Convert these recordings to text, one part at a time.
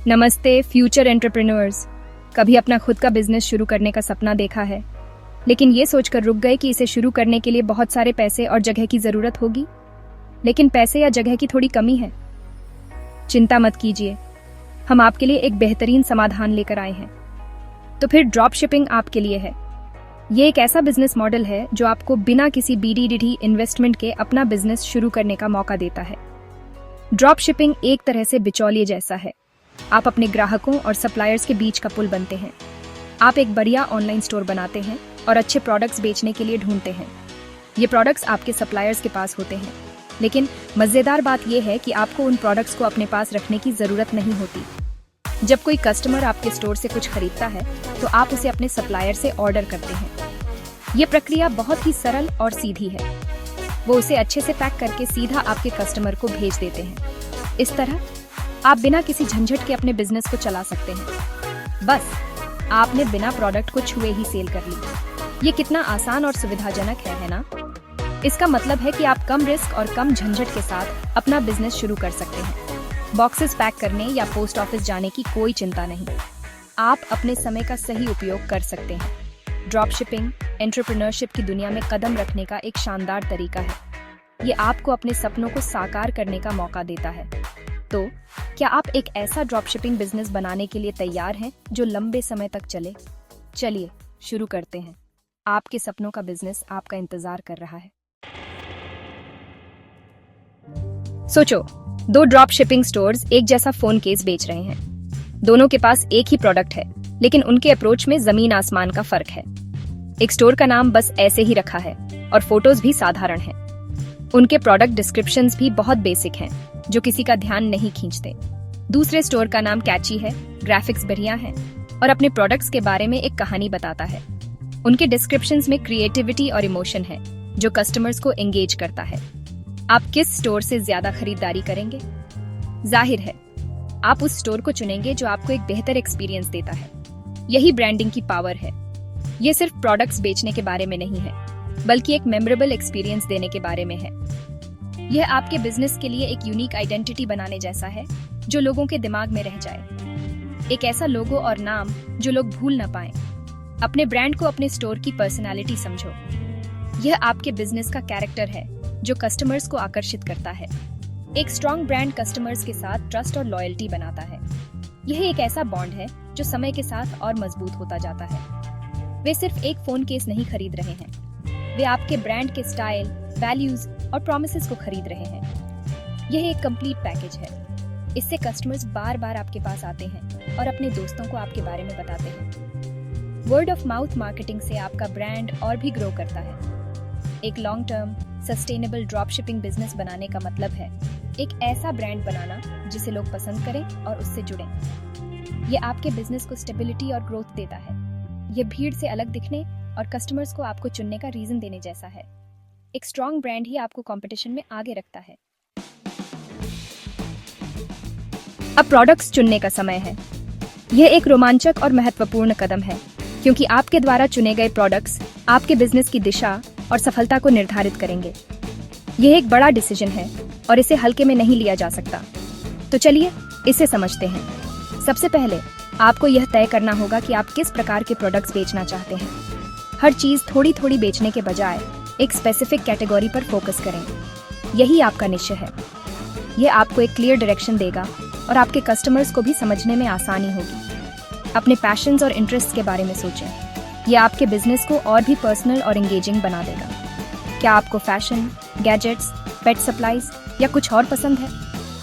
नमस्ते future entrepreneurs. कभी अपना खुद का बिजनेस शुरू करने का सपना देखा है, लेकिन ये सोचकर रुक गए कि इसे शुरू करने के लिए बहुत सारे पैसे और जगह की जरूरत होगी। लेकिन पैसे या जगह की थोड़ी कमी है। चिंता मत कीजिए, हम आपके लिए एक बेहतरीन समाधान लेकर आए हैं। तो फिर ड्रॉप शिपिंग आपके लिए है। ये एक ऐसा बिजनेस मॉडल है जो आपको बिना किसी बीडी इन्वेस्टमेंट के अपना बिजनेस शुरू करने का मौका देता है। ड्रॉप शिपिंग एक तरह से बिचौलिए जैसा है। आप अपने ग्राहकों और सप्लायर्स के बीच का पुल बनते हैं। आप एक बढ़िया ऑनलाइन स्टोर बनाते हैं और अच्छे प्रोडक्ट्स बेचने के लिए ढूंढते हैं। ये प्रोडक्ट्स आपके सप्लायर्स के पास होते हैं, लेकिन मजेदार बात यह है कि आपको उन प्रोडक्ट्स को अपने पास रखने की जरूरत नहीं होती। जब कोई कस्टमर आपके स्टोर से कुछ खरीदता है तो आप उसे अपने सप्लायर से ऑर्डर करते हैं। ये प्रक्रिया बहुत ही सरल और सीधी है। वो उसे अच्छे से पैक करके सीधा आपके कस्टमर को भेज देते हैं। इस तरह आप बिना किसी झंझट के अपने बिजनेस को चला सकते हैं। बस आपने बिना प्रोडक्ट को छुए ही सेल कर ली। ये कितना आसान और सुविधाजनक है ना? इसका मतलब है कि आप कम रिस्क और कम झंझट के साथ अपना बिजनेस शुरू कर सकते हैं। बॉक्सेस पैक करने या पोस्ट ऑफिस जाने की कोई चिंता नहीं। आप अपने समय का सही उपयोग कर सकते हैं। ड्रॉप शिपिंग एंटरप्रेन्योरशिप की दुनिया में कदम रखने का एक शानदार तरीका है। ये आपको अपने सपनों को साकार करने का मौका देता है। तो क्या आप एक ऐसा ड्रॉप शिपिंग बिजनेस बनाने के लिए तैयार हैं जो लंबे समय तक चले? चलिए शुरू करते हैं। आपके सपनों का बिजनेस आपका इंतजार कर रहा है। सोचो, दो ड्रॉप शिपिंग स्टोर्स एक जैसा फोन केस बेच रहे हैं। दोनों के पास एक ही प्रोडक्ट है, लेकिन उनके अप्रोच में जमीन आसमान का फर्क है। एक स्टोर का नाम बस ऐसे ही रखा है और फोटोज भी साधारण हैं। उनके प्रोडक्ट डिस्क्रिप्शंस भी बहुत बेसिक हैं, जो किसी का ध्यान नहीं खींचते। दूसरे स्टोर का नाम कैची है, ग्राफिक्स बढ़िया हैं और अपने प्रोडक्ट्स के बारे में एक कहानी बताता है। उनके डिस्क्रिप्शंस में क्रिएटिविटी और इमोशन है, जो कस्टमर्स को एंगेज करता है। आप किस स्टोर से ज्यादा खरीदारी करेंगे? जाहिर है, आप उस स्टोर को चुनेंगे जो आपको एक बेहतर एक्सपीरियंस देता है। यही ब्रांडिंग की पावर है। ये सिर्फ प्रोडक्ट्स बेचने के बारे में नहीं है, बल्कि एक मेमोरेबल एक्सपीरियंस देने के बारे में है। यह आपके बिजनेस के लिए एक यूनिक आइडेंटिटी बनाने जैसा है, जो लोगों के दिमाग में रह जाए। एक ऐसा लोगो और नाम जो लोग भूल न पाएं। अपने ब्रांड को अपने स्टोर की पर्सनालिटी समझो। यह आपके बिजनेस का कैरेक्टर है, जो कस्टमर्स को आकर्षित करता है। एक स्ट्रॉन्ग ब्रांड कस्टमर्स के साथ ट्रस्ट और लॉयल्टी बनाता है। यह एक ऐसा बॉन्ड है जो समय के साथ और मजबूत होता जाता है। वे सिर्फ एक फोन केस नहीं खरीद रहे हैं, वे आपके ब्रांड के स्टाइल, वैल्यूज और प्रॉमिसेस को खरीद रहे हैं। यह एक कंप्लीट पैकेज है। इससे कस्टमर्स बार बार आपके पास आते हैं और अपने दोस्तों को आपके बारे में बताते हैं। वर्ड ऑफ माउथ मार्केटिंग से आपका ब्रांड और भी ग्रो करता है। एक long term sustainable drop shipping business बनाने का मतलब है एक ऐसा ब्रांड बनाना जिसे लोग पसंद करें और उससे जुड़ें। यह आपके बिजनेस को स्टेबिलिटी और ग्रोथ देता है। यह भीड़ से अलग दिखने और कस्टमर्स को आपको चुनने का रीजन देने जैसा है। एक स्ट्रॉन्ग ब्रांड ही आपको कंपटीशन में आगे रखता है। अब प्रोडक्ट्स चुनने का समय है। यह एक रोमांचक और महत्वपूर्ण कदम है, क्योंकि आपके द्वारा चुने गए प्रोडक्ट्स आपके बिजनेस की दिशा और सफलता को निर्धारित करेंगे। यह एक बड़ा डिसीजन है और इसे हल्के में नहीं लिया जा सकता। तो चलिए इसे समझते हैं। सबसे पहले आपको यह तय करना होगा कि आप किस प्रकार के प्रोडक्ट्स बेचना चाहते हैं। हर चीज थोड़ी थोड़ी बेचने के बजाय एक स्पेसिफिक कैटेगरी पर फोकस करें। यही आपका निश्चय है। यह आपको एक क्लियर डायरेक्शन देगा और आपके कस्टमर्स को भी समझने में आसानी होगी। अपने पैशंस और इंटरेस्ट के बारे में सोचें। यह आपके बिजनेस को और भी पर्सनल और एंगेजिंग बना देगा। क्या आपको फैशन, गैजेट्स, पेट सप्लाईज या कुछ और पसंद है?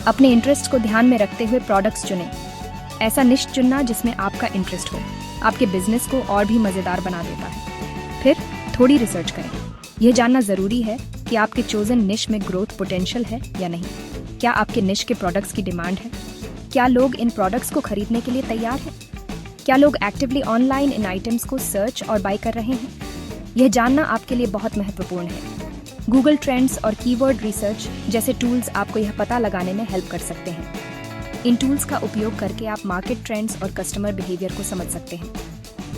अपने इंटरेस्ट को ध्यान में रखते हुए प्रोडक्ट्स चुनें। ऐसा निश चुनना जिसमें आपका इंटरेस्ट हो, आपके बिजनेस को और भी मजेदार बना देता है। फिर थोड़ी रिसर्च करें। यह जानना जरूरी है कि आपके चोजन निश में ग्रोथ पोटेंशियल है या नहीं। क्या आपके निश के प्रोडक्ट्स की डिमांड है? क्या लोग इन प्रोडक्ट्स को खरीदने के लिए तैयार हैं? क्या लोग एक्टिवली ऑनलाइन इन आइटम्स को सर्च और बाय कर रहे हैं? यह जानना आपके लिए बहुत महत्वपूर्ण है। गूगल ट्रेंड्स और कीवर्ड रिसर्च जैसे टूल्स आपको यह पता लगाने में हेल्प कर सकते हैं। इन टूल्स का उपयोग करके आप मार्केट ट्रेंड्स और कस्टमर बिहेवियर को समझ सकते हैं।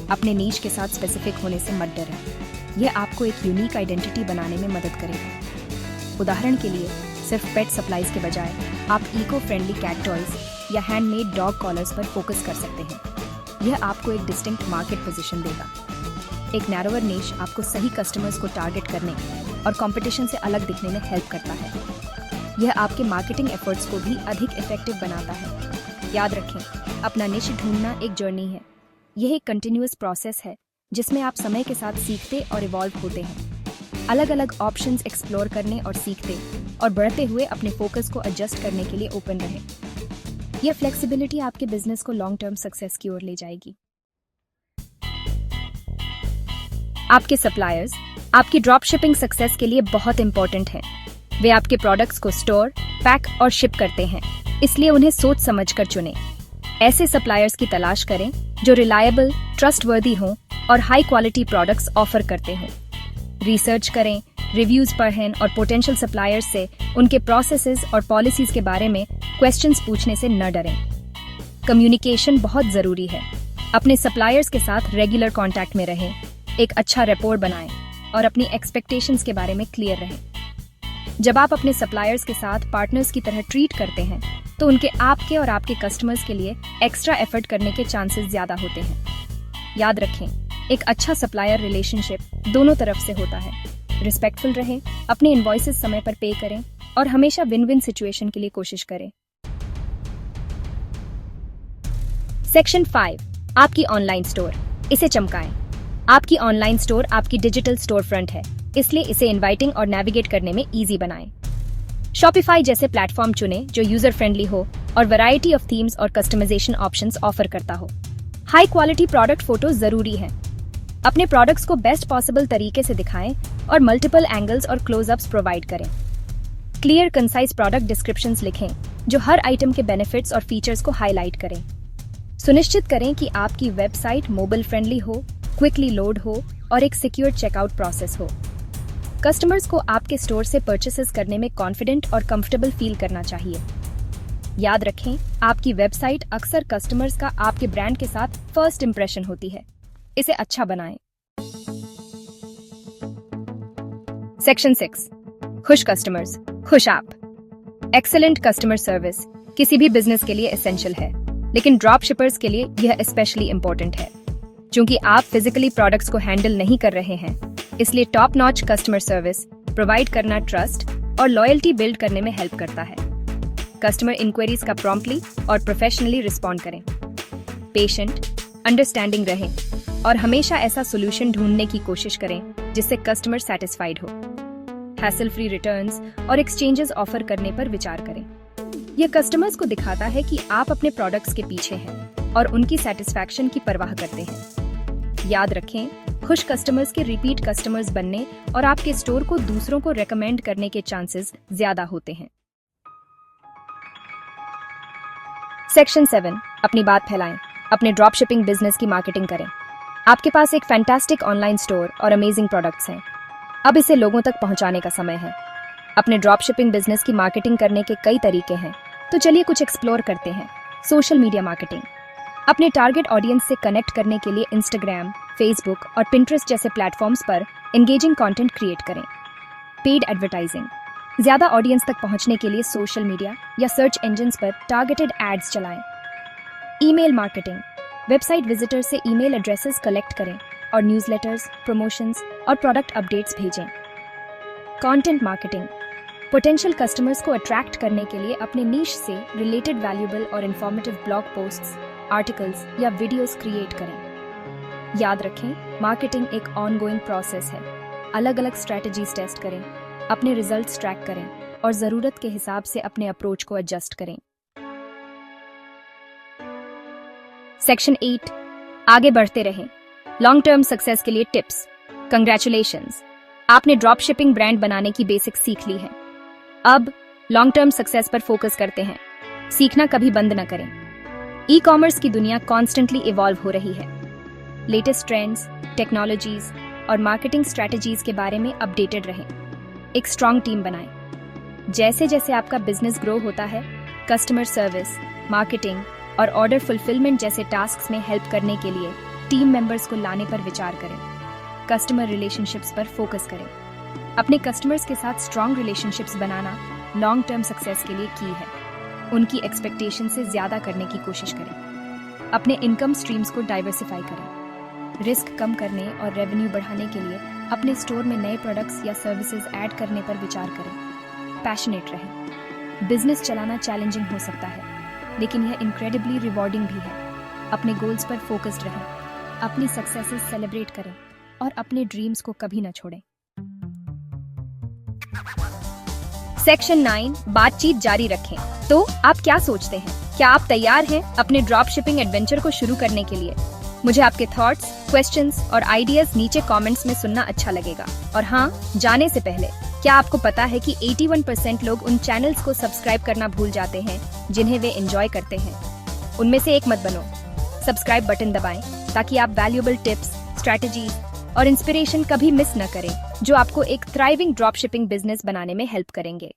अपने नीश के साथ स्पेसिफिक होने से मत डरें। यह आपको एक यूनिक आइडेंटिटी बनाने में मदद करेगा। उदाहरण के लिए, सिर्फ पेट सप्लाईज के बजाय आप इको फ्रेंडली कैट टॉयज या हैंडमेड डॉग कॉलर्स पर फोकस कर सकते हैं। यह आपको एक डिस्टिंक्ट मार्केट पोजीशन देगा। एक नैरोअर निश आपको सही कस्टमर्स को टारगेट करने और कंपटीशन से अलग दिखने में हेल्प करता है। यह आपके मार्केटिंग एफर्ट्स को भी अधिक इफेक्टिव बनाता है। याद रखें, अपना निश ढूंढना एक जर्नी है। यह एक कंटिन्यूअस प्रोसेस है जिसमें आप समय के साथ सीखते और इवॉल्व होते हैं, अलग अलग ऑप्शंस एक्सप्लोर करने और सीखते और बढ़ते हुए अपने फोकस को एडजस्ट करने के लिए ओपन रहें। यह फ्लेक्सिबिलिटी आपके बिजनेस को लॉन्ग टर्म सक्सेस की ओर ले जाएगी। आपके सप्लायर्स आपकी ड्रॉप शिपिंग सक्सेस के लिए बहुत इंपॉर्टेंट हैं। वे आपके प्रोडक्ट्स को स्टोर, पैक और शिप करते हैं, इसलिए उन्हें सोच समझकर चुनें। ऐसे सप्लायर्स की तलाश करें जो रिलायबल, ट्रस्टवर्दी हों और हाई क्वालिटी प्रोडक्ट्स ऑफर करते हों। रिसर्च करें, रिव्यूज पढ़ें और पोटेंशियल सप्लायर्स से उनके प्रोसेसेस और पॉलिसीज के बारे में क्वेश्चंस पूछने से न डरें। कम्युनिकेशन बहुत जरूरी है। अपने सप्लायर्स के साथ रेगुलर कांटेक्ट में रहें, एक अच्छा रैपोर बनाएं और अपनी एक्सपेक्टेशंस के बारे में क्लियर रहें। जब आप अपने सप्लायर्स के साथ पार्टनर्स की तरह ट्रीट करते हैं तो उनके आपके और आपके कस्टमर्स के लिए एक्स्ट्रा एफर्ट करने के चांसेस ज्यादा होते हैं। याद रखें, एक अच्छा सप्लायर रिलेशनशिप दोनों तरफ से होता है। रिस्पेक्टफुल रहें, अपने इनवॉइसेस समय पर पे करें और हमेशा विन विन सिचुएशन के लिए कोशिश करें। सेक्शन 5, आपकी ऑनलाइन स्टोर। इसे चमकाएं। आपकी ऑनलाइन स्टोर आपकी डिजिटल स्टोर फ्रंट है, इसलिए इसे इनवाइटिंग और नेविगेट करने में इजी बनाएं। शॉपिफाई जैसे प्लेटफॉर्म चुनें जो यूजर फ्रेंडली हो और वैरायटी ऑफ थीम्स और कस्टमाइजेशन ऑप्शंस ऑफर करता हो। हाई क्वालिटी प्रोडक्ट फोटो जरूरी है। अपने प्रोडक्ट्स को बेस्ट पॉसिबल तरीके से दिखाएं और मल्टीपल एंगल्स और क्लोजअप्स प्रोवाइड करें। क्लियर कंसाइज प्रोडक्ट डिस्क्रिप्शंस लिखें जो हर आइटम के बेनिफिट्स और फीचर्स को हाईलाइट करें। सुनिश्चित करें कि आपकी वेबसाइट मोबाइल फ्रेंडली हो, क्विकली लोड हो और एक सिक्योर चेकआउट प्रोसेस हो। कस्टमर्स को आपके स्टोर से परचेसेस करने में कॉन्फिडेंट और कंफर्टेबल फील करना चाहिए। याद रखें, आपकी वेबसाइट अक्सर कस्टमर्स का आपके ब्रांड के साथ फर्स्ट इंप्रेशन होती है। इसे अच्छा बनाएं। सेक्शन 6, खुश कस्टमर्स, खुश ऐप। एक्सेलेंट कस्टमर सर्विस किसी भी बिजनेस के लिए एसेंशियल है, लेकिन ड्रॉप शिपर्स के लिए यह स्पेशली इंपॉर्टेंट है। क्योंकि आप फिजिकली प्रोडक्ट्स को हैंडल नहीं कर रहे हैं, इसलिए top notch customer service provide करना ट्रस्ट और लॉयल्टी बिल्ड करने में हेल्प करता है। कस्टमर इंक्वायरीज का प्रॉम्प्टली और प्रोफेशनली रिस्पॉन्ड करें। पेशेंट, अंडरस्टैंडिंग रहें और हमेशा ऐसा सोल्यूशन ढूंढने की कोशिश करें जिससे कस्टमर सेटिस्फाइड हो। हैसल फ्री रिटर्न्स और एक्सचेंजेस ऑफर करने पर विचार करें। यह कस्टमर्स को दिखाता है कि आप अपने प्रोडक्ट्स के पीछे हैं और उनकी सेटिस्फैक्शन की परवाह करते हैं। याद रखें, खुश कस्टमर्स के रिपीट कस्टमर्स बनने और आपके स्टोर को दूसरों को रेकमेंड करने के चांसेस ज्यादा होते हैं। सेक्शन 7, अपनी बात फैलाएं। अपने ड्रॉप शिपिंग बिजनेस की मार्केटिंग करें। आपके पास एक फैंटास्टिक ऑनलाइन स्टोर और अमेजिंग प्रोडक्ट्स हैं। अब इसे लोगों तक पहुंचाने का समय है। अपने ड्रॉप शिपिंग बिजनेस की मार्केटिंग करने के कई तरीके हैं, तो चलिए कुछ एक्सप्लोर करते हैं। Social media marketing. अपने टारगेट ऑडियंस से कनेक्ट करने के लिए इंस्टाग्राम, फेसबुक और पिंटरेस्ट जैसे प्लेटफॉर्म्स पर एंगेजिंग कंटेंट क्रिएट करें। Paid advertising. ज्यादा ऑडियंस तक पहुंचने के लिए सोशल मीडिया या सर्च इंजन्स पर टारगेटेड एड्स चलाएं। Email marketing. वेबसाइट विजिटर से ईमेल एड्रेसेस कलेक्ट करें और न्यूज़लेटर्स, प्रमोशंस और प्रोडक्ट अपडेट्स भेजें। Content marketing. पोटेंशियल कस्टमर्स को अट्रैक्ट करने के लिए अपने नीश से रिलेटेड वैल्यूएबल और इंफॉर्मेटिव ब्लॉग पोस्ट्स, आर्टिकल्स या वीडियोस क्रिएट करें। याद रखें, मार्केटिंग एक ऑनगोइंग प्रोसेस है। अलग अलग स्ट्रेटजीज टेस्ट करें, अपने रिजल्ट्स ट्रैक करें और जरूरत के हिसाब से अपने अप्रोच को एडजस्ट करें। सेक्शन 8, आगे बढ़ते रहें। लॉन्ग टर्म सक्सेस के लिए टिप्स। कंग्रेचुलेशंस, आपने ड्रॉप शिपिंग ब्रांड बनाने की बेसिक्स सीख ली है। अब लॉन्ग टर्म सक्सेस पर फोकस करते हैं। सीखना कभी बंद न करें। ई कॉमर्स की दुनिया कॉन्स्टेंटली इवॉल्व हो रही है। लेटेस्ट ट्रेंड्स, टेक्नोलॉजीज और मार्केटिंग स्ट्रेटजीज के बारे में अपडेटेड रहें। एक स्ट्रॉन्ग टीम बनाएं। जैसे जैसे आपका बिजनेस ग्रो होता है, कस्टमर सर्विस, मार्केटिंग और ऑर्डर फुलफिलमेंट जैसे टास्क्स में हेल्प करने के लिए टीम मेंबर्स को लाने पर विचार करें। कस्टमर रिलेशनशिप्स पर फोकस करें। अपने कस्टमर्स के साथ स्ट्रॉन्ग रिलेशनशिप्स बनाना लॉन्ग टर्म सक्सेस के लिए की है। उनकी एक्सपेक्टेशन से ज्यादा करने की कोशिश करें। अपने इनकम स्ट्रीम्स को डाइवर्सिफाई करें। रिस्क कम करने और रेवेन्यू बढ़ाने के लिए अपने स्टोर में नए प्रोडक्ट्स या सर्विसेज ऐड करने पर विचार करें। पैशनेट रहें। बिजनेस चलाना चैलेंजिंग हो सकता है, लेकिन यह इनक्रेडिबली रिवॉर्डिंग भी है। अपने गोल्स पर फोकस्ड रहें, अपनी सक्सेसेस सेलिब्रेट करें और अपने ड्रीम्स को कभी न छोड़ें। सेक्शन 9, बातचीत जारी रखें। तो आप क्या सोचते हैं? क्या आप तैयार हैं अपने ड्रॉप शिपिंग एडवेंचर को शुरू करने के लिए? मुझे आपके थॉट्स, क्वेश्चंस और आइडियाज नीचे कमेंट्स में सुनना अच्छा लगेगा। और हाँ, जाने से पहले, क्या आपको पता है कि 81% लोग उन चैनल्स को सब्सक्राइब करना भूल जाते हैं जिन्हें वे एंजॉय करते हैं? उनमें से एक मत बनो। सब्सक्राइब बटन दबाएं ताकि आप वैल्यूएबल टिप्स, स्ट्रैटेजीज और इंस्पिरेशन कभी मिस न करें, जो आपको एक थ्राइविंग ड्रॉप शिपिंग बिजनेस बनाने में हेल्प करेंगे।